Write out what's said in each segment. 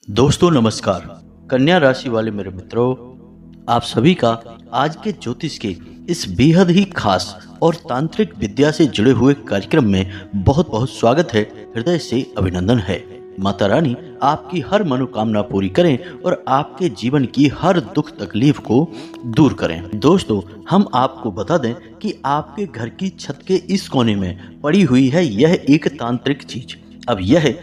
दोस्तों नमस्कार। कन्या राशि वाले मेरे मित्रों, आप सभी का आज के ज्योतिष के इस बेहद ही खास और तांत्रिक विद्या से जुड़े हुए कार्यक्रम में बहुत बहुत स्वागत है। हृदय से अभिनंदन है। माता रानी आपकी हर मनोकामना पूरी करें और आपके जीवन की हर दुख तकलीफ को दूर करें। दोस्तों, हम आपको बता दें कि आपके घर की छत के इस कोने में पड़ी हुई है यह एक तांत्रिक चीज। अब यह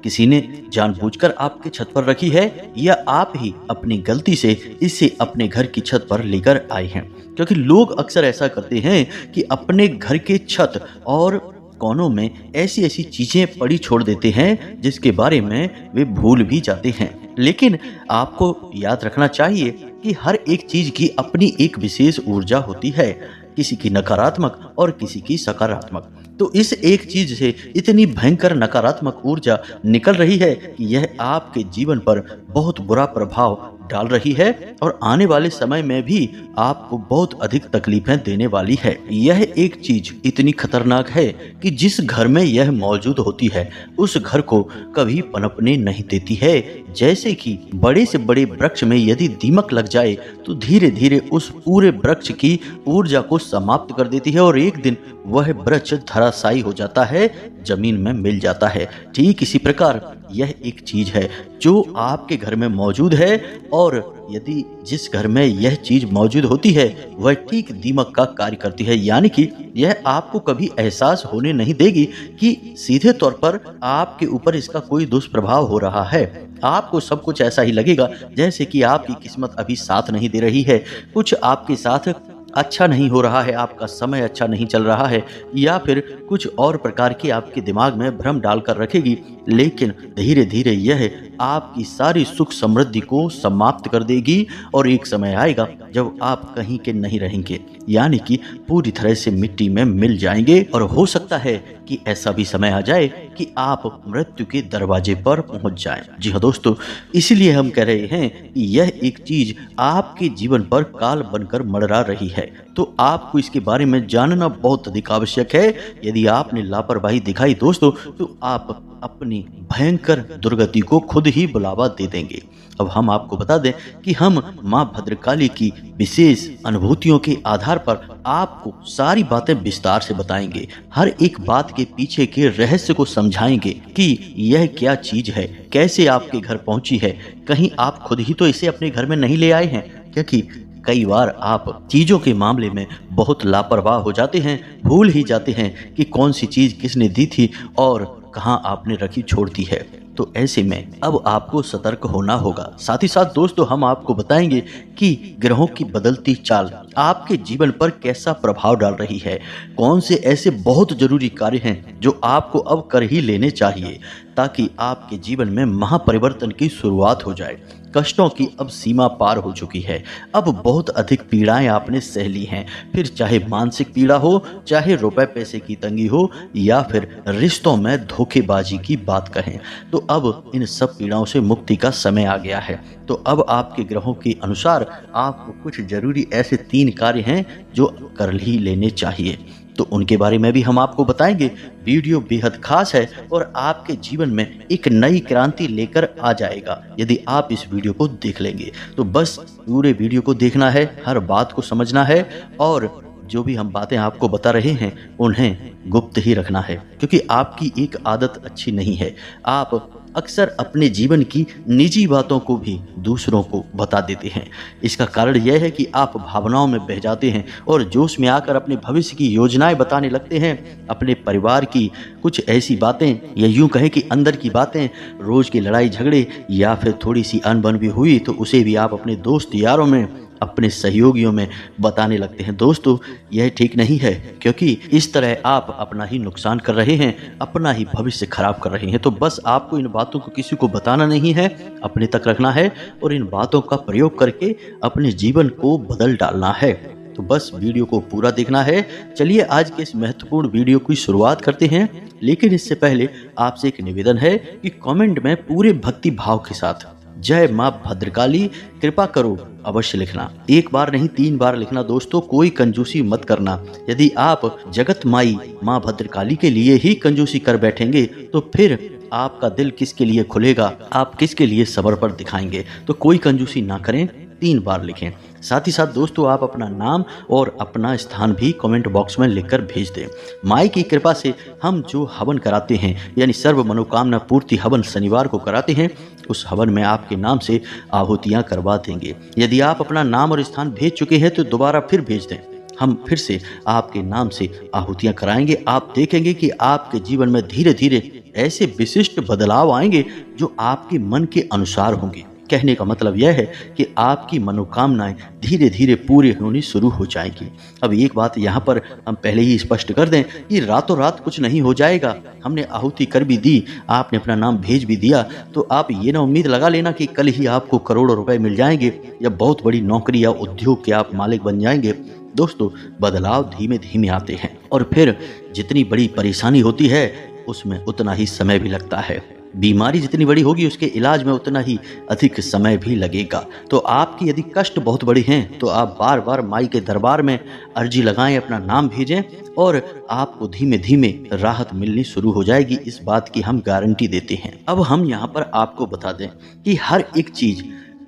किसी ने जानबूझकर आपके छत पर रखी है या आप ही अपनी गलती से इसे अपने घर की छत पर लेकर आए हैं, क्योंकि लोग अक्सर ऐसा करते हैं कि अपने घर के छत और कोनों में ऐसी ऐसी चीजें पड़ी छोड़ देते हैं जिसके बारे में वे भूल भी जाते हैं। लेकिन आपको याद रखना चाहिए कि हर एक चीज की अपनी एक विशेष ऊर्जा होती है, किसी की नकारात्मक और किसी की सकारात्मक। तो इस एक चीज से इतनी भयंकर नकारात्मक ऊर्जा निकल रही है कि यह आपके जीवन पर बहुत बुरा प्रभाव डाल रही है और आने वाले समय में भी आपको बहुत अधिक तकलीफें देने वाली है। यह एक चीज इतनी खतरनाक है कि जिस घर में यह मौजूद होती है उस घर को कभी पनपने नहीं देती है। जैसे कि बड़े से बड़े वृक्ष में यदि दीमक लग जाए तो धीरे धीरे उस पूरे वृक्ष की ऊर्जा को समाप्त कर देती है और एक दिन वह वृक्ष धराशायी हो जाता है, जमीन में मिल जाता है। ठीक इसी प्रकार यह एक चीज है जो आपके घर में मौजूद है और यदि जिस घर में यह चीज मौजूद होती है वह ठीक दीमक का कार्य करती है, यानी कि यह आपको कभी एहसास होने नहीं देगी कि सीधे तौर पर आपके ऊपर इसका कोई दुष्प्रभाव हो रहा है। आपको सब कुछ ऐसा ही लगेगा जैसे कि आपकी किस्मत अभी साथ नहीं दे रही है, कुछ आपके साथ अच्छा नहीं हो रहा है, आपका समय अच्छा नहीं चल रहा है, या फिर कुछ और प्रकार की आपके दिमाग में भ्रम डालकर रखेगी। लेकिन धीरे धीरे यह आपकी सारी सुख समृद्धि को समाप्त कर देगी और एक समय आएगा जब आप कहीं के नहीं रहेंगे, यानी कि पूरी तरह से मिट्टी में मिल जाएंगे। और हो सकता है कि ऐसा भी समय आ जाए कि आप मृत्यु के दरवाजे पर पहुंच जाएं। जी हाँ दोस्तों, इसलिए हम कह रहे हैं कि यह एक चीज आपके जीवन पर काल बनकर मंडरा रही है, तो आपको इसके बारे में जानना बहुत अधिक आवश्यक है। यदि आपने लापरवाही दिखाई दोस्तों तो आप अपनी भयंकर दुर्गति को खुद ही बुलावा दे देंगे। अब हम आपको बता दें कि हम मां भद्रकाली की विशेष अनुभूतियों के आधार पर आपको सारी बातें विस्तार से बताएंगे, हर एक बात के पीछे के रहस्य को समझाएंगे कि यह क्या चीज है, कैसे आपके घर पहुंची है। कहीं आप खुद ही तो इसे अपने घर में नहीं ले आए हैं, क्योंकि कई बार आप चीजों के मामले में बहुत लापरवाह हो जाते हैं, भूल ही जाते हैं कि कौन सी चीज किसने दी थी और कहां आपने रखी छोड़ दी है। तो ऐसे में अब आपको सतर्क होना होगा। साथ ही साथ दोस्तों, हम आपको बताएंगे कि ग्रहों की बदलती चाल आपके जीवन पर कैसा प्रभाव डाल रही है, कौन से ऐसे बहुत जरूरी कार्य हैं जो आपको अब कर ही लेने चाहिए ताकि आपके जीवन में महापरिवर्तन की शुरुआत हो जाए। कष्टों की अब सीमा पार हो चुकी है, अब बहुत अधिक पीड़ाएं आपने सह ली हैं, फिर चाहे मानसिक पीड़ा हो, चाहे रुपए पैसे की तंगी हो, या फिर रिश्तों में धोखेबाजी की बात कहें, तो अब इन सब पीड़ाओं से मुक्ति का समय आ गया है। तो अब आपके ग्रहों के अनुसार आपको कुछ जरूरी ऐसे 3 कार्य हैं जो कर ही लेने चाहिए, तो उनके बारे में भी हम आपको बताएंगे। वीडियो बेहद खास है और आपके जीवन में एक नई क्रांति लेकर आ जाएगा यदि आप इस वीडियो को देख लेंगे। तो बस पूरे वीडियो को देखना है, हर बात को समझना है और जो भी हम बातें आपको बता रहे हैं उन्हें गुप्त ही रखना है, क्योंकि आपकी एक आदत अच्छी नहीं है। आप अक्सर अपने जीवन की निजी बातों को भी दूसरों को बता देते हैं। इसका कारण यह है कि आप भावनाओं में बह जाते हैं और जोश में आकर अपने भविष्य की योजनाएं बताने लगते हैं। अपने परिवार की कुछ ऐसी बातें या यूं कहें कि अंदर की बातें, रोज की लड़ाई झगड़े या फिर थोड़ी सी अनबन भी हुई तो उसे भी आप अपने दोस्त यारों में, अपने सहयोगियों में बताने लगते हैं। दोस्तों, यह ठीक नहीं है, क्योंकि इस तरह आप अपना ही नुकसान कर रहे हैं, अपना ही भविष्य खराब कर रहे हैं। तो बस आपको इन बातों को किसी को बताना नहीं है, अपने तक रखना है और इन बातों का प्रयोग करके अपने जीवन को बदल डालना है। तो बस वीडियो को पूरा देखना है। चलिए आज के इस महत्वपूर्ण वीडियो की शुरुआत करते हैं, लेकिन इससे पहले आपसे एक निवेदन है कि कमेंट में पूरे भक्ति भाव के साथ जय मां भद्रकाली कृपा करो अवश्य लिखना। एक बार नहीं 3 बार लिखना दोस्तों, कोई कंजूसी मत करना। यदि आप जगत माई मां भद्रकाली के लिए ही कंजूसी कर बैठेंगे तो फिर आपका दिल किसके लिए खुलेगा, आप किसके लिए सबर पर दिखाएंगे। तो कोई कंजूसी ना करें, 3 बार लिखें। साथ ही साथ दोस्तों आप अपना नाम और अपना स्थान भी कमेंट बॉक्स में लिखकर भेज दें। माई की कृपा से हम जो हवन कराते हैं यानी सर्व मनोकामना पूर्ति हवन शनिवार को कराते हैं, उस हवन में आपके नाम से आहुतियाँ करवा देंगे। यदि आप अपना नाम और स्थान भेज चुके हैं तो दोबारा फिर भेज दें, हम फिर से आपके नाम से आहुतियाँ कराएंगे। आप देखेंगे कि आपके जीवन में धीरे धीरे ऐसे विशिष्ट बदलाव आएंगे जो आपके मन के अनुसार होंगे। कहने का मतलब यह है कि आपकी मनोकामनाएं धीरे धीरे पूरी होनी शुरू हो जाएगी। अब एक बात यहाँ पर हम पहले ही स्पष्ट कर दें कि रातों रात कुछ नहीं हो जाएगा। हमने आहुति कर भी दी, आपने अपना नाम भेज भी दिया, तो आप ये ना उम्मीद लगा लेना कि कल ही आपको करोड़ों रुपए मिल जाएंगे या बहुत बड़ी नौकरी या उद्योग के आप मालिक बन जाएंगे। दोस्तों बदलाव धीमे धीमे आते हैं और फिर जितनी बड़ी परेशानी होती है उसमें उतना ही समय भी लगता है। बीमारी जितनी बड़ी होगी उसके इलाज में उतना ही अधिक समय भी लगेगा। तो आपकी यदि कष्ट बहुत बड़ी हैं तो आप बार बार माई के दरबार में अर्जी लगाएं, अपना नाम भेजें और आपको धीमे धीमे राहत मिलनी शुरू हो जाएगी। इस बात की हम गारंटी देते हैं। अब हम यहाँ पर आपको बता दें कि हर एक चीज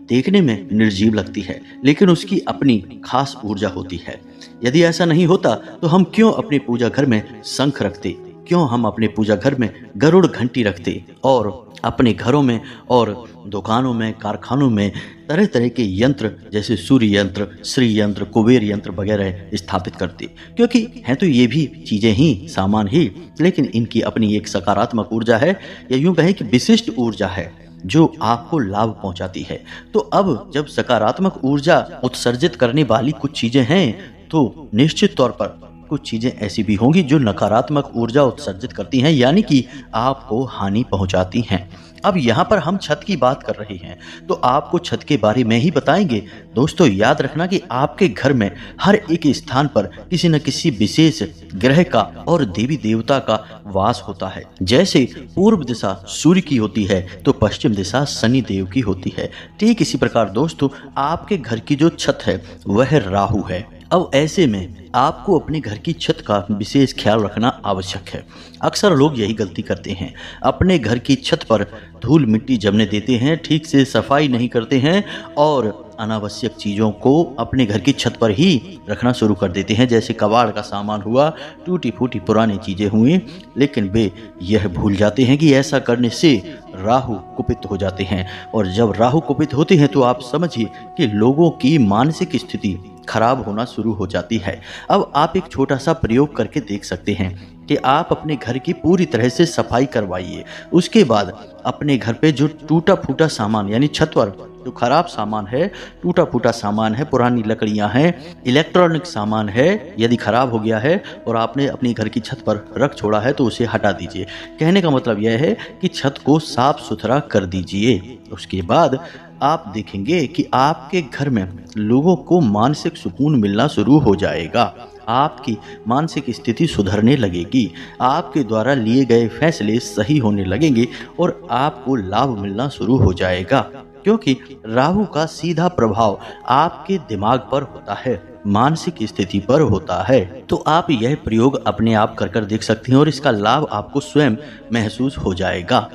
देखने में निर्जीव लगती है लेकिन उसकी अपनी खास ऊर्जा होती है। यदि ऐसा नहीं होता तो हम क्यों अपने पूजा घर में शंख रखते, क्यों हम अपने पूजा घर में गरुड़ घंटी रखते और अपने घरों में और दुकानों में कारखानों में तरह तरह के यंत्र जैसे सूर्य यंत्र, श्री यंत्र, कुबेर यंत्र वगैरह स्थापित करते। क्योंकि हैं तो ये भी चीज़ें ही, सामान ही, लेकिन इनकी अपनी एक सकारात्मक ऊर्जा है या यूँ कहें कि विशिष्ट ऊर्जा है जो आपको लाभ पहुंचाती है। तो अब जब सकारात्मक ऊर्जा उत्सर्जित करने वाली कुछ चीज़ें हैं तो निश्चित तौर पर कुछ चीज़ें ऐसी भी होंगी जो नकारात्मक ऊर्जा उत्सर्जित करती हैं यानी कि आपको हानि पहुंचाती हैं। अब यहाँ पर हम छत की बात कर रहे हैं तो आपको छत के बारे में ही बताएंगे। दोस्तों याद रखना कि आपके घर में हर एक स्थान पर किसी न किसी विशेष ग्रह का और देवी देवता का वास होता है। जैसे पूर्व दिशा सूर्य की होती है तो पश्चिम दिशा शनि देव की होती है। ठीक इसी प्रकार दोस्तों आपके घर की जो छत है वह राहु है। अब ऐसे में आपको अपने घर की छत का विशेष ख्याल रखना आवश्यक है। अक्सर लोग यही गलती करते हैं, अपने घर की छत पर धूल मिट्टी जमने देते हैं, ठीक से सफाई नहीं करते हैं और अनावश्यक चीज़ों को अपने घर की छत पर ही रखना शुरू कर देते हैं। जैसे कबाड़ का सामान हुआ, टूटी फूटी पुरानी चीज़ें हुई, लेकिन वे यह भूल जाते हैं कि ऐसा करने से राहु कुपित हो जाते हैं और जब राहु कुपित होते हैं तो आप समझिए कि लोगों की मानसिक स्थिति खराब होना शुरू हो जाती है। अब आप एक छोटा सा प्रयोग करके देख सकते हैं कि आप अपने घर की पूरी तरह से सफाई करवाइए। उसके बाद अपने घर पे जो टूटा फूटा सामान यानी छत पर जो खराब सामान है, टूटा फूटा सामान है, पुरानी लकड़ियां हैं, इलेक्ट्रॉनिक सामान है, यदि खराब हो गया है और आपने अपनी घर की छत पर रख छोड़ा है तो उसे हटा दीजिए। कहने का मतलब यह है कि छत को साफ सुथरा कर दीजिए। उसके बाद आप देखेंगे कि आपके घर में लोगों को मानसिक सुकून मिलना शुरू हो जाएगा, आपकी मानसिक स्थिति सुधरने लगेगी, आपके द्वारा लिए गए फैसले सही होने लगेंगे और आपको लाभ मिलना शुरू हो जाएगा। क्योंकि राहु का सीधा प्रभाव आपके दिमाग पर होता है, मानसिक स्थिति पर होता है। तो आप यह प्रयोग अपने आप कर देख सकते हैं और इसका लाभ आपको स्वयं महसूस हो जाएगा।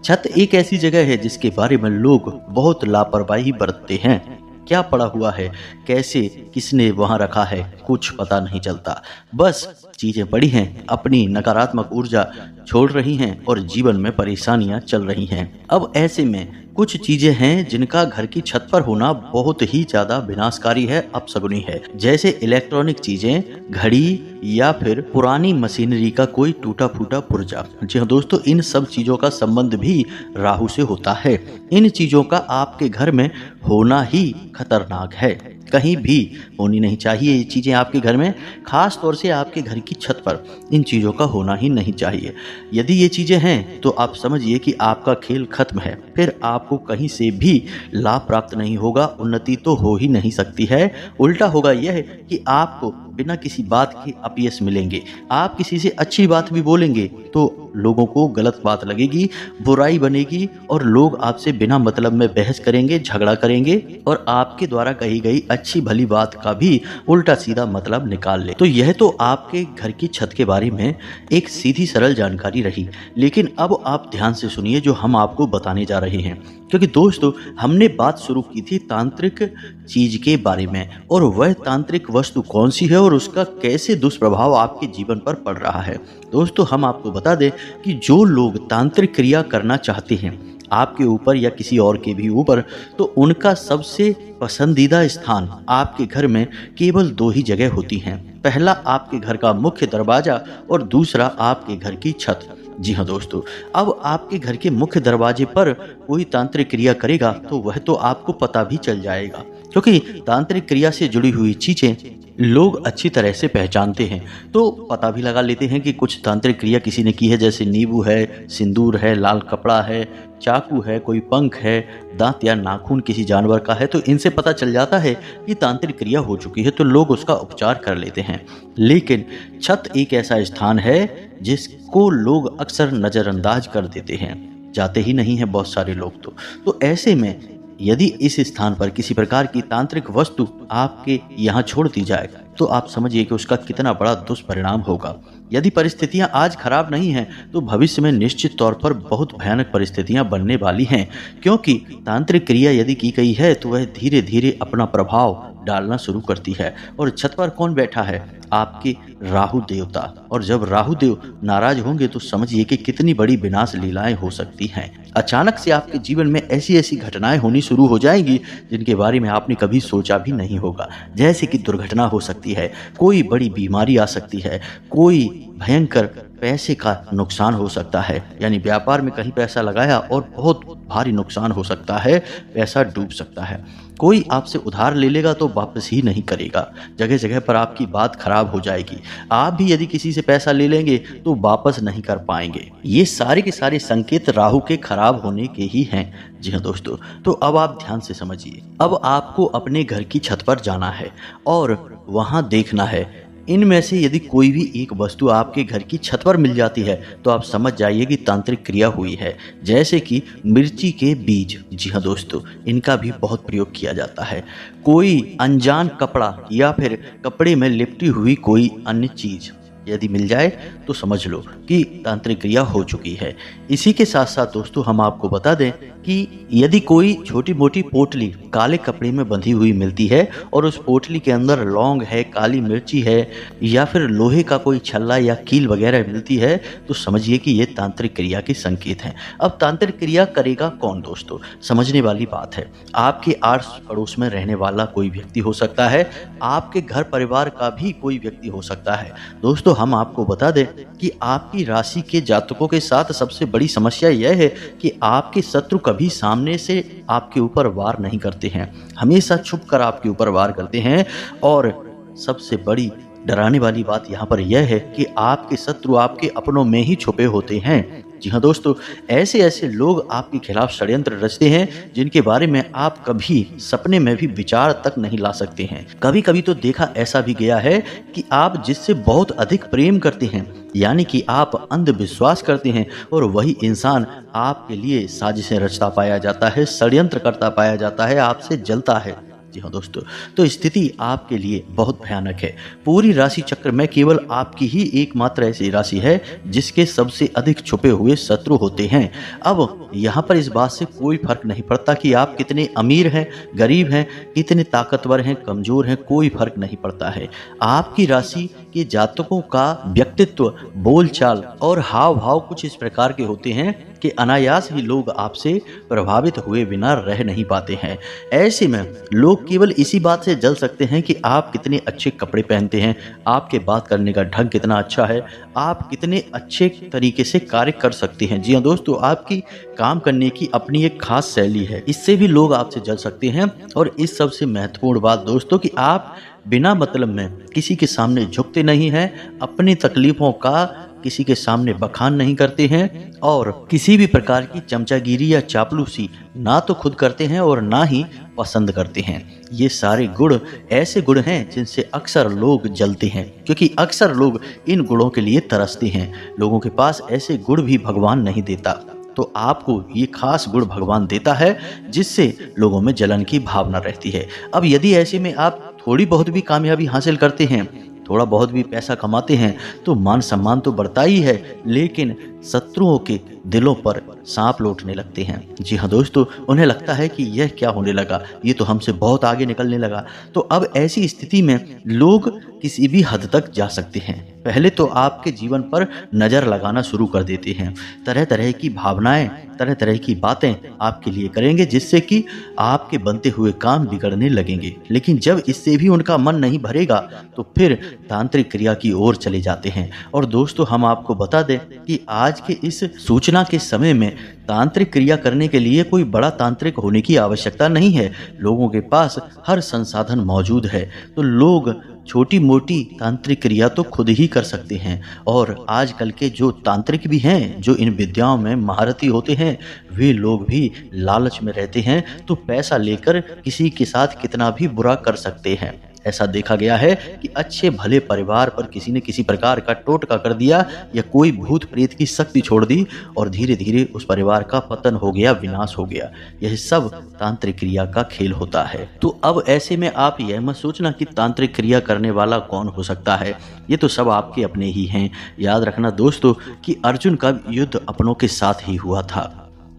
छत एक ऐसी जगह है जिसके बारे में लोग बहुत लापरवाही बरतते हैं। क्या पड़ा हुआ है, कैसे, किसने वहां रखा है, कुछ पता नहीं चलता। बस चीजें पड़ी हैं, अपनी नकारात्मक ऊर्जा छोड़ रही हैं और जीवन में परेशानियां चल रही हैं। अब ऐसे में कुछ चीजें हैं जिनका घर की छत पर होना बहुत ही ज्यादा विनाशकारी है, अपशगुनी है। जैसे इलेक्ट्रॉनिक चीजें, घड़ी या फिर पुरानी मशीनरी का कोई टूटा फूटा पुर्जा। जी हाँ दोस्तों, इन सब चीजों का संबंध भी राहु से होता है। इन चीजों का आपके घर में होना ही खतरनाक है, कहीं भी होनी नहीं चाहिए ये चीज़ें आपके घर में, खास तौर से आपके घर की छत पर इन चीज़ों का होना ही नहीं चाहिए। यदि ये चीज़ें हैं तो आप समझिए कि आपका खेल खत्म है, फिर आपको कहीं से भी लाभ प्राप्त नहीं होगा, उन्नति तो हो ही नहीं सकती है। उल्टा होगा यह कि आपको बिना किसी बात के अपयश मिलेंगे। आप किसी से अच्छी बात भी बोलेंगे तो लोगों को गलत बात लगेगी, बुराई बनेगी और लोग आपसे बिना मतलब में बहस करेंगे, झगड़ा करेंगे और आपके द्वारा कही गई अच्छी भली बात का भी उल्टा सीधा मतलब निकाल ले। तो यह तो आपके घर की छत के बारे में एक सीधी सरल जानकारी रही, लेकिन अब आप ध्यान से सुनिए जो हम आपको बताने जा रहे हैं। क्योंकि दोस्तों, हमने बात शुरू की थी तांत्रिक चीज के बारे में, और वह तांत्रिक वस्तु कौन सी है और उसका कैसे दुष्प्रभाव आपके जीवन पर पड़ रहा है। दोस्तों, हम आपको बता दें कि जो लोग तांत्रिक क्रिया करना चाहते हैं आपके ऊपर या किसी और के भी ऊपर, तो उनका सबसे पसंदीदा स्थान आपके घर में केवल दो ही जगह होती हैं। पहला आपके घर का मुख्य दरवाजा और दूसरा आपके घर की छत। जी हाँ दोस्तों, अब आपके घर के मुख्य दरवाजे पर कोई तांत्रिक क्रिया करेगा तो वह तो आपको पता भी चल जाएगा, क्योंकि तांत्रिक क्रिया से जुड़ी हुई चीजें लोग अच्छी तरह से पहचानते हैं, तो पता भी लगा लेते हैं कि कुछ तांत्रिक क्रिया किसी ने की है, जैसे नींबू है, सिंदूर है, लाल कपड़ा है, चाकू है, कोई पंख है, दांत या नाखून किसी जानवर का है, तो इनसे पता चल जाता है कि तांत्रिक क्रिया हो चुकी है, तो लोग उसका उपचार कर लेते हैं। लेकिन छत एक ऐसा स्थान है जिसको लोग अक्सर नज़रअंदाज कर देते हैं, जाते ही नहीं हैं बहुत सारे लोग। तो ऐसे में यदि इस स्थान पर किसी प्रकार की तांत्रिक वस्तु आपके यहाँ छोड़ दी जाए तो आप समझिए कि उसका कितना बड़ा दुष्परिणाम होगा। यदि परिस्थितियां आज खराब नहीं हैं तो भविष्य में निश्चित तौर पर बहुत भयानक परिस्थितियां बनने वाली हैं, क्योंकि तांत्रिक क्रिया यदि की गई है तो वह धीरे धीरे अपना प्रभाव डालना शुरू करती है। और छत पर कौन बैठा है? आपके राहु देवता। और जब राहु देव नाराज होंगे तो समझिए कि कितनी बड़ी विनाश लीलाएं हो सकती हैं। अचानक से आपके जीवन में ऐसी ऐसी घटनाएं होनी शुरू हो जाएंगी जिनके बारे में आपने कभी सोचा भी नहीं होगा। जैसे कि दुर्घटना हो सकती है, कोई बड़ी बीमारी आ सकती है, कोई भयंकर पैसे का नुकसान हो सकता है, यानी व्यापार में कहीं पैसा लगाया और बहुत भारी नुकसान हो सकता है, पैसा डूब सकता है। कोई आपसे उधार ले लेगा तो वापस ही नहीं करेगा, जगह जगह पर आपकी बात खराब हो जाएगी। आप भी यदि किसी से पैसा ले लेंगे तो वापस नहीं कर पाएंगे। ये सारे के सारे संकेत राहु के खराब होने के ही हैं। जी हाँ दोस्तों, तो अब आप ध्यान से समझिए। अब आपको अपने घर की छत पर जाना है और वहां देखना है, इनमें से यदि कोई भी एक वस्तु आपके घर की छत पर मिल जाती है तो आप समझ जाइए कि तांत्रिक क्रिया हुई है। जैसे कि मिर्ची के बीज, जी हाँ दोस्तों, इनका भी बहुत प्रयोग किया जाता है। कोई अनजान कपड़ा या फिर कपड़े में लिपटी हुई कोई अन्य चीज यदि मिल जाए तो समझ लो कि तांत्रिक क्रिया हो चुकी है। इसी के साथ साथ दोस्तों, हम आपको बता दें कि यदि कोई छोटी मोटी पोटली काले कपड़े में बंधी हुई मिलती है और उस पोटली के अंदर लौंग है, काली मिर्ची है या फिर लोहे का कोई छल्ला या कील वगैरह मिलती है तो समझिए कि ये तांत्रिक क्रिया के संकेत हैं। अब तांत्रिक क्रिया करेगा कौन दोस्तों? समझने वाली बात है। आपके आस पड़ोस में रहने वाला कोई व्यक्ति हो सकता है, आपके घर परिवार का भी कोई व्यक्ति हो सकता है। दोस्तों, हम आपको बता दें कि आपकी राशि के जातकों के साथ सबसे बड़ी समस्या यह है कि आपके शत्रु कभी सामने से आपके ऊपर वार नहीं करते हैं, हमेशा छुप कर आपके ऊपर वार करते हैं। और सबसे बड़ी डराने वाली बात यहाँ पर यह है कि आपके शत्रु आपके अपनों में ही छुपे होते हैं। जी हाँ दोस्तों, ऐसे ऐसे लोग आपके खिलाफ षड्यंत्र रचते हैं जिनके बारे में आप कभी सपने में भी विचार तक नहीं ला सकते हैं। कभी कभी तो देखा ऐसा भी गया है कि आप जिससे बहुत अधिक प्रेम करते हैं, यानी कि आप अंधविश्वास करते हैं, और वही इंसान आपके लिए साजिशें रचता पाया जाता है, षड्यंत्र करता पाया जाता है, आपसे जलता है। जी हाँ दोस्तों, तो स्थिति आपके लिए बहुत भयानक है। पूरी राशि चक्र में केवल आपकी ही एकमात्र ऐसी राशि है जिसके सबसे अधिक छुपे हुए शत्रु होते हैं। अब यहाँ पर इस बात से कोई फर्क नहीं पड़ता कि आप कितने अमीर हैं, गरीब हैं, कितने ताकतवर हैं, कमजोर हैं, कोई फर्क नहीं पड़ता है। आपकी राशि के जातकों का व्यक्तित्व, बोलचाल और हाव भाव कुछ इस प्रकार के होते हैं कि अनायास ही लोग आपसे प्रभावित हुए बिना रह नहीं पाते हैं। ऐसे में लोग केवल इसी बात से जल सकते हैं कि आप कितने अच्छे कपड़े पहनते हैं, आपके बात करने का ढंग कितना अच्छा है, आप कितने अच्छे तरीके से कार्य कर सकते हैं। जी हाँ दोस्तों, आपकी काम करने की अपनी एक खास शैली है, इससे भी लोग आपसे जल सकते हैं। और इस सबसे महत्वपूर्ण बात दोस्तों कि आप बिना मतलब में किसी के सामने झुकते नहीं हैं, अपनी तकलीफों का किसी के सामने बखान नहीं करते हैं और किसी भी प्रकार की चमचागिरी या चापलूसी ना तो खुद करते हैं और ना ही पसंद करते हैं। ये सारे गुण ऐसे गुण हैं जिनसे अक्सर लोग जलते हैं, क्योंकि अक्सर लोग इन गुणों के लिए तरसते हैं। लोगों के पास ऐसे गुण भी भगवान नहीं देता, तो आपको ये खास गुण भगवान देता है जिससे लोगों में जलन की भावना रहती है। अब यदि ऐसे में आप थोड़ी बहुत भी कामयाबी हासिल करते हैं, थोड़ा बहुत भी पैसा कमाते हैं, तो मान सम्मान तो बढ़ता ही है, लेकिन शत्रुओं के दिलों पर सांप लौटने लगते हैं। जी हाँ दोस्तों, उन्हें लगता है कि यह क्या होने लगा, ये तो हमसे बहुत आगे निकलने लगा। तो अब ऐसी स्थिति में लोग किसी भी हद तक जा सकते हैं। पहले तो आपके जीवन पर नज़र लगाना शुरू कर देते हैं, तरह तरह की भावनाएं, तरह तरह की बातें आपके लिए करेंगे, जिससे कि आपके बनते हुए काम बिगड़ने लगेंगे। लेकिन जब इससे भी उनका मन नहीं भरेगा तो फिर तांत्रिक क्रिया की ओर चले जाते हैं। और दोस्तों, हम आपको बता दें कि आज के इस सूचना के समय में तांत्रिक क्रिया करने के लिए कोई बड़ा तांत्रिक होने की आवश्यकता नहीं है। लोगों के पास हर संसाधन मौजूद है, तो लोग छोटी मोटी तांत्रिक क्रिया तो खुद ही कर सकते हैं। और आजकल के जो तांत्रिक भी हैं, जो इन विद्याओं में महारथी होते हैं, वे लोग भी लालच में रहते हैं, तो पैसा लेकर किसी के साथ कितना भी बुरा कर सकते हैं। ऐसा देखा गया है कि अच्छे भले परिवार पर किसी ने किसी प्रकार का टोटका कर दिया या कोई भूत प्रेत की शक्ति छोड़ दी और धीरे धीरे उस परिवार का पतन हो गया, विनाश हो गया। यह सब तांत्रिक क्रिया का खेल होता है। तो अब ऐसे में आप यह मत सोचना कि तांत्रिक क्रिया करने वाला कौन हो सकता है, ये तो सब आपके अपने ही हैं। याद रखना दोस्तों कि अर्जुन का युद्ध अपनों के साथ ही हुआ था।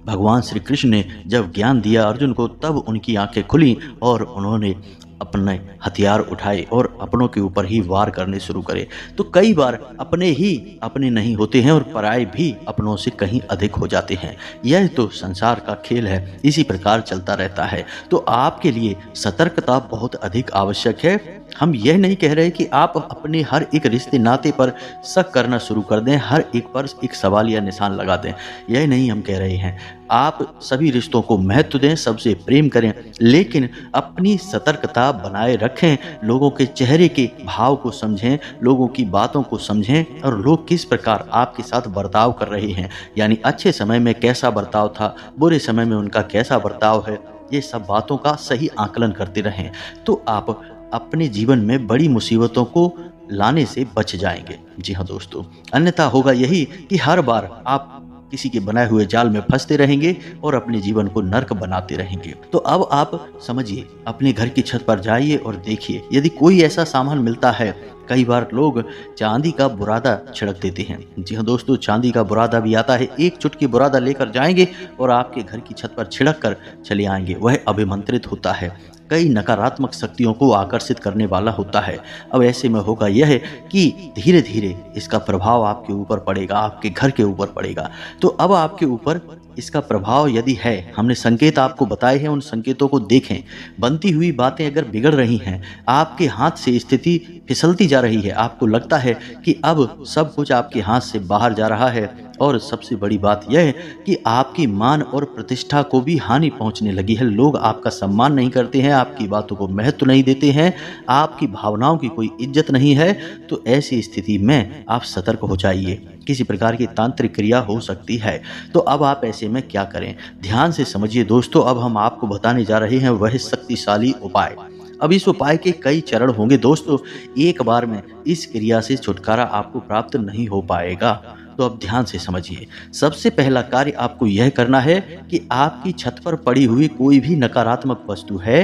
भगवान श्री कृष्ण ने जब ज्ञान दिया अर्जुन को, तब उनकी आंखें खुली और उन्होंने अपने हथियार उठाए और अपनों के ऊपर ही वार करने शुरू करे। तो कई बार अपने ही अपने नहीं होते हैं और पराये भी अपनों से कहीं अधिक हो जाते हैं। यह तो संसार का खेल है, इसी प्रकार चलता रहता है। तो आपके लिए सतर्कता बहुत अधिक आवश्यक है। हम यह नहीं कह रहे कि आप अपने हर एक रिश्ते नाते पर शक करना शुरू कर दें, हर एक पर एक सवालिया निशान लगा दें, यह नहीं हम कह रहे हैं। आप सभी रिश्तों को महत्व दें, सबसे प्रेम करें, लेकिन अपनी सतर्कता बनाए रखें। लोगों के चेहरे के भाव को समझें, लोगों की बातों को समझें और लोग किस प्रकार आपके साथ बर्ताव कर रहे हैं, यानी अच्छे समय में कैसा बर्ताव था, बुरे समय में उनका कैसा बर्ताव है, ये सब बातों का सही आकलन करते रहें। तो आप अपने जीवन में बड़ी मुसीबतों को लाने से बच जाएंगे। जी हाँ दोस्तों, अन्यथा होगा यही कि हर बार आप किसी के बनाए हुए जाल में फंसते रहेंगे और अपने जीवन को नर्क बनाते रहेंगे। तो अब आप समझिए, अपने घर की छत पर जाइए और देखिए, यदि कोई ऐसा सामान मिलता है। कई बार लोग चांदी का बुरादा छिड़क देते हैं। जी हाँ दोस्तों, चांदी का बुरादा भी आता है। एक चुटकी बुरादा लेकर जाएंगे और आपके घर की छत पर छिड़क कर चले आएंगे। वह अभिमंत्रित होता है, कई नकारात्मक शक्तियों को आकर्षित करने वाला होता है। अब ऐसे में होगा यह कि धीरे धीरे इसका प्रभाव आपके ऊपर पड़ेगा, आपके घर के ऊपर पड़ेगा। तो अब आपके ऊपर इसका प्रभाव यदि है, हमने संकेत आपको बताए हैं, उन संकेतों को देखें। बनती हुई बातें अगर बिगड़ रही हैं, आपके हाथ से स्थिति फिसलती जा रही है, आपको लगता है कि अब सब कुछ आपके हाथ से बाहर जा रहा है, और सबसे बड़ी बात यह है कि आपकी मान और प्रतिष्ठा को भी हानि पहुंचने लगी है। लोग आपका सम्मान नहीं करते हैं, आपकी बातों को महत्व नहीं देते हैं, आपकी भावनाओं की कोई इज्जत नहीं है। तो ऐसी स्थिति में आप सतर्क हो जाइए, किसी प्रकार की तांत्रिक क्रिया हो सकती है। तो अब आप ऐसे में क्या करें, ध्यान से समझिए दोस्तों। अब हम आपको बताने जा रहे हैं वह शक्तिशाली उपाय। अब इस उपाय के कई चरण होंगे दोस्तों, एक बार में इस क्रिया से छुटकारा आपको प्राप्त नहीं हो पाएगा। तो अब ध्यान से समझिए। सबसे पहला कार्य आपको यह करना है कि आपकी छत पर पड़ी हुई कोई भी नकारात्मक वस्तु है,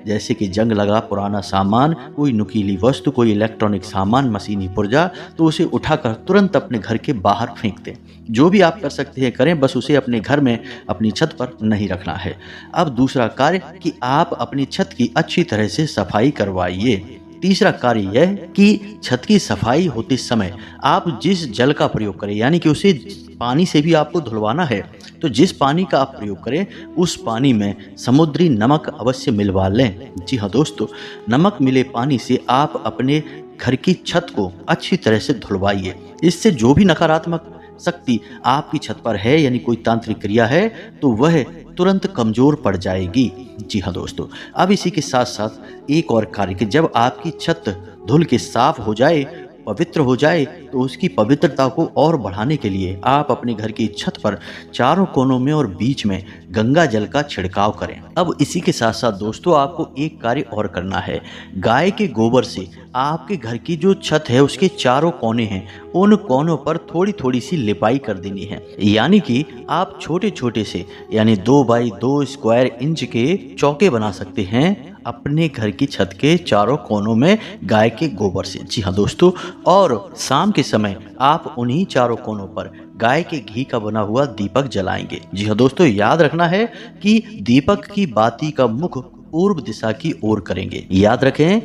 जैसे कि जंग लगा पुराना सामान, कोई नुकीली वस्तु, कोई इलेक्ट्रॉनिक सामान, मशीनी पुर्जा, तो उसे उठाकर तुरंत अपने घर के बाहर फेंक दें। जो भी आप कर सकते हैं करें, बस उसे अपने घर में अपनी छत पर नहीं रखना है। अब दूसरा कार्य कि आप अपनी छत की अच्छी तरह से सफाई करवाइए। तीसरा कार्य यह कि छत की सफाई होते समय आप जिस जल का प्रयोग करें, यानी कि उसे पानी से भी आपको धुलवाना है, तो जिस पानी का आप प्रयोग करें उस पानी में समुद्री नमक अवश्य मिलवा लें। जी हाँ दोस्तों, नमक मिले पानी से आप अपने घर की छत को अच्छी तरह से धुलवाइए। इससे जो भी नकारात्मक शक्ति आपकी छत पर है, यानी कोई तांत्रिक क्रिया है, तो वह तुरंत कमजोर पड़ जाएगी। जी हाँ दोस्तों, अब इसी के साथ साथ एक और कार्य कि जब आपकी छत धुल के साफ हो जाए, पवित्र हो जाए तो उसकी पवित्रता को और बढ़ाने के लिए आप अपने घर की छत पर चारों कोनों में और बीच में गंगा जल का छिड़काव करें। अब इसी के साथ साथ दोस्तों आपको एक कार्य और करना है। गाय के गोबर से आपके घर की जो छत है उसके चारों कोने हैं उन कोनों पर थोड़ी थोड़ी सी लिपाई कर देनी है। यानी कि आप छोटे छोटे से यानी 2 बाई 2 स्क्वायर इंच के चौके बना सकते हैं अपने घर की छत के चारों कोनों में गाय के गोबर से। जी हाँ दोस्तों, और शाम के समय आप उन्हीं चारों कोनों पर गाय के घी का बना हुआ दीपक जलाएंगे। जी हाँ दोस्तों, याद रखना है कि दीपक की बाती का मुख पूर्व दिशा की ओर करेंगे। याद रखें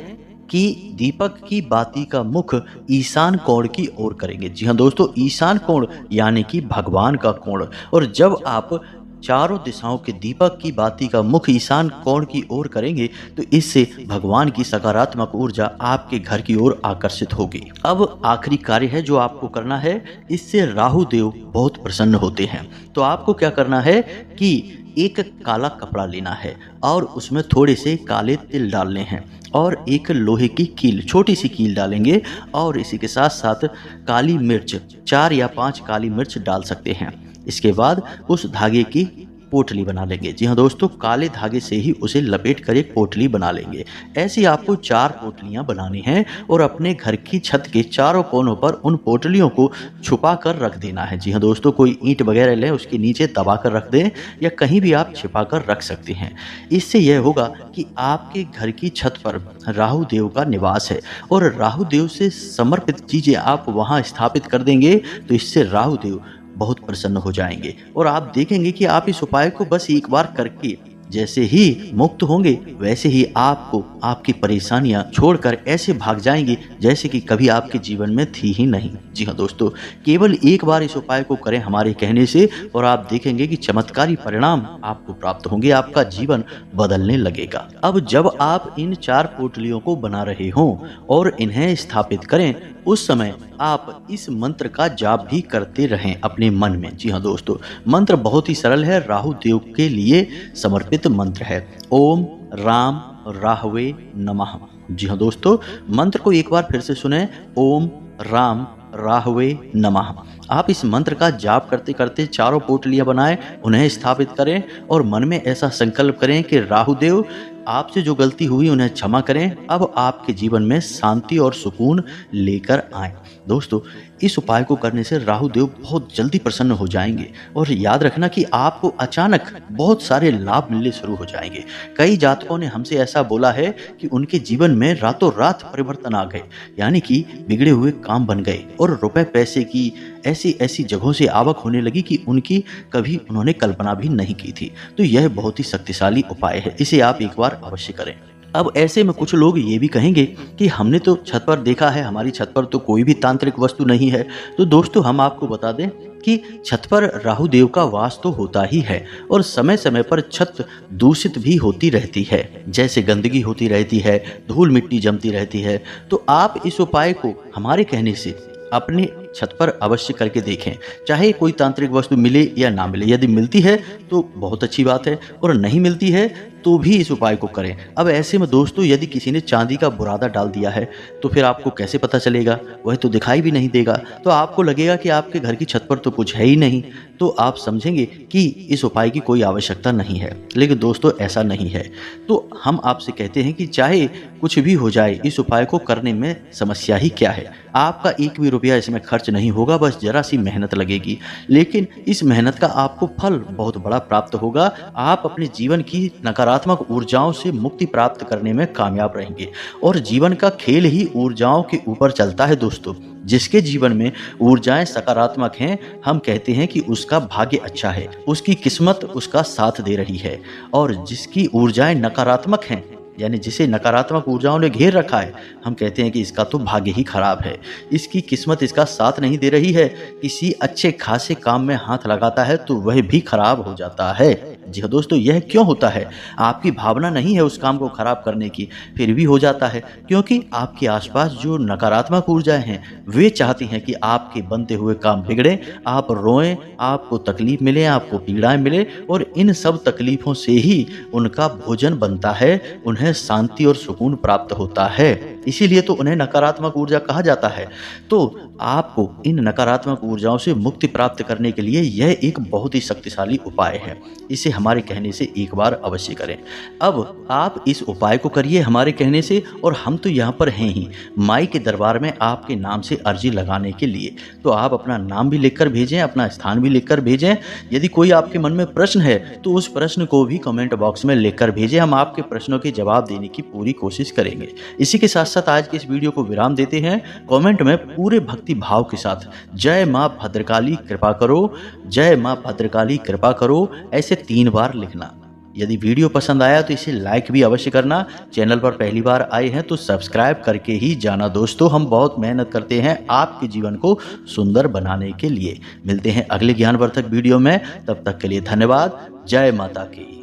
कि दीपक की बाती का मुख ईशान कोण की ओर करेंगे। जी हाँ दोस्तों, ईशान कोण यानी कि भगवान का कोण। और जब आप चारों दिशाओं के दीपक की बाती का मुख ईशान कोण की ओर करेंगे तो इससे भगवान की सकारात्मक ऊर्जा आपके घर की ओर आकर्षित होगी। अब आखिरी कार्य है जो आपको करना है, इससे राहु देव बहुत प्रसन्न होते हैं। तो आपको क्या करना है कि एक काला कपड़ा लेना है और उसमें थोड़े से काले तिल डालने हैं और एक लोहे की कील, छोटी सी कील डालेंगे और इसी के साथ साथ काली मिर्च 4 या 5 काली मिर्च डाल सकते हैं। इसके बाद उस धागे की पोटली बना लेंगे। जी हाँ दोस्तों, काले धागे से ही उसे लपेट कर एक पोटली बना लेंगे। ऐसी आपको 4 पोटलियां बनानी हैं और अपने घर की छत के चारों कोनों पर उन पोटलियों को छुपा कर रख देना है। जी हाँ दोस्तों, कोई ईंट वगैरह लें उसके नीचे दबा कर रख दें या कहीं भी आप छिपा कर रख सकते हैं। इससे यह होगा कि आपके घर की छत पर राहु देव का निवास है और राहु देव से समर्पित चीजें आप वहां स्थापित कर देंगे तो इससे राहु देव बहुत प्रसन्न हो जाएंगे और आप देखेंगे कि आप इस उपाय को बस एक बार करके जैसे ही मुक्त होंगे वैसे ही आपको आपकी परेशानियां छोड़कर ऐसे भाग जाएंगी जैसे कि कभी आपके जीवन में थी ही नहीं। जी हाँ दोस्तों, केवल एक बार इस उपाय को करें हमारे कहने से और आप देखेंगे कि चमत्कारी परिणाम आपको प्राप्त होंगे, आपका जीवन बदलने लगेगा। अब जब आप इन 4 पोटलियों को बना रहे हों और इन्हें स्थापित करें उस समय आप इस मंत्र का जाप भी करते रहें अपने मन में। जी हाँ दोस्तों, मंत्र बहुत ही सरल है, राहु देव के लिए समर्पित मंत्र है। ओम राम राहवे नमः। जी हाँ दोस्तों, मंत्र को एक बार फिर से सुने। ओम राम राहवे नमः। आप इस मंत्र का जाप करते करते चारों पोटलियां बनाएं, उन्हें स्थापित करें और मन में ऐसा संकल्प करें कि राहु देव आपसे जो गलती हुई उन्हें क्षमा करें, अब आपके जीवन में शांति और सुकून लेकर आएं। दोस्तों, इस उपाय को करने से राहु देव बहुत जल्दी प्रसन्न हो जाएंगे और याद रखना कि आपको अचानक बहुत सारे लाभ मिलने शुरू हो जाएंगे। कई जातकों ने हमसे ऐसा बोला है कि उनके जीवन में रातों रात परिवर्तन आ गए, यानी कि बिगड़े हुए काम बन गए और रुपए पैसे की ऐसी ऐसी जगहों से आवक होने लगी कि उनकी कभी उन्होंने कल्पना भी नहीं की थी। तो यह बहुत ही शक्तिशाली उपाय है, इसे आप एक बार अवश्य करें। अब ऐसे में कुछ लोग ये भी कहेंगे कि हमने तो छत पर देखा है, हमारी छत पर तो कोई भी तांत्रिक वस्तु नहीं है। तो दोस्तों, हम आपको बता दें कि छत पर राहु देव का वास तो होता ही है और समय समय पर छत दूषित भी होती रहती है, जैसे गंदगी होती रहती है, धूल मिट्टी जमती रहती है। तो आप इस उपाय को हमारे कहने से अपनी छत पर अवश्य करके देखें, चाहे कोई तांत्रिक वस्तु मिले या ना मिले। यदि मिलती है तो बहुत अच्छी बात है और नहीं मिलती है तो भी इस उपाय को करें। अब ऐसे में दोस्तों, यदि किसी ने चांदी का बुरादा डाल दिया है तो फिर आपको कैसे पता चलेगा? वह तो दिखाई भी नहीं देगा, तो आपको लगेगा कि आपके घर की छत पर तो कुछ है ही नहीं, तो आप समझेंगे कि इस उपाय की कोई आवश्यकता नहीं है। लेकिन दोस्तों, ऐसा नहीं है। तो हम आपसे कहते हैं कि चाहे कुछ भी हो जाए, इस उपाय को करने में समस्या ही क्या है? आपका एक भी रुपया इसमें खर्च नहीं होगा, बस जरा सी मेहनत लगेगी, लेकिन इस मेहनत का आपको फल बहुत बड़ा प्राप्त होगा। आप अपने जीवन की नकारात्मक ऊर्जाओं से मुक्ति प्राप्त करने में कामयाब रहेंगे और जीवन का खेल ही ऊर्जाओं के ऊपर चलता है दोस्तों। जिसके जीवन में ऊर्जाएं सकारात्मक हैं, हम कहते हैं कि उसका भाग्य अच्छा है, उसकी किस्मत उसका साथ दे रही है। और जिसकी ऊर्जाएं नकारात्मक हैं, यानी जिसे नकारात्मक ऊर्जाओं ने घेर रखा है, हम कहते हैं कि इसका तो भाग्य ही खराब है, इसकी किस्मत इसका साथ नहीं दे रही है। किसी अच्छे खासे काम में हाथ लगाता है तो वह भी खराब हो जाता है। जी हाँ दोस्तों, यह क्यों होता है? आपकी भावना नहीं है उस काम को खराब करने की, फिर भी हो जाता है, क्योंकि आपके आसपास जो नकारात्मक ऊर्जाएं हैं वे चाहती हैं कि आपके बनते हुए काम बिगड़े, आप रोएं, आपको तकलीफ मिले, आपको पीड़ाएं मिले और इन सब तकलीफों से ही उनका भोजन बनता है, उन्हें शांति और सुकून प्राप्त होता है। इसीलिए तो उन्हें नकारात्मक ऊर्जा कहा जाता है। तो आपको इन नकारात्मक ऊर्जाओं से मुक्ति प्राप्त करने के लिए यह एक बहुत ही शक्तिशाली उपाय है। इसे हमारे कहने से एक बार अवश्य करें। अब आप इस उपाय को करिए हमारे कहने से, और हम तो यहाँ पर हैं ही माई के दरबार में आपके नाम से अर्जी लगाने के लिए। तो आप अपना नाम भी लिखकर भेजें, अपना स्थान भी लिखकर भेजें। यदि कोई आपके मन में प्रश्न है तो उस प्रश्न को भी कमेंट बॉक्स में लिखकर भेजें। हम आपके प्रश्नों के जवाब देने की पूरी कोशिश करेंगे। इसी के साथ साथ आज के इस वीडियो को विराम देते हैं। कमेंट में पूरे भक्ति भाव के साथ जय मां भद्रकाली कृपा करो, जय मां भद्रकाली कृपा करो, ऐसे 3 बार लिखना। यदि वीडियो पसंद आया तो इसे लाइक भी अवश्य करना। चैनल पर पहली बार आए हैं तो सब्सक्राइब करके ही जाना दोस्तों। हम बहुत मेहनत करते हैं आपके जीवन को सुंदर बनाने के लिए। मिलते हैं अगले ज्ञानवर्धक वीडियो में, तब तक के लिए धन्यवाद। जय माता की।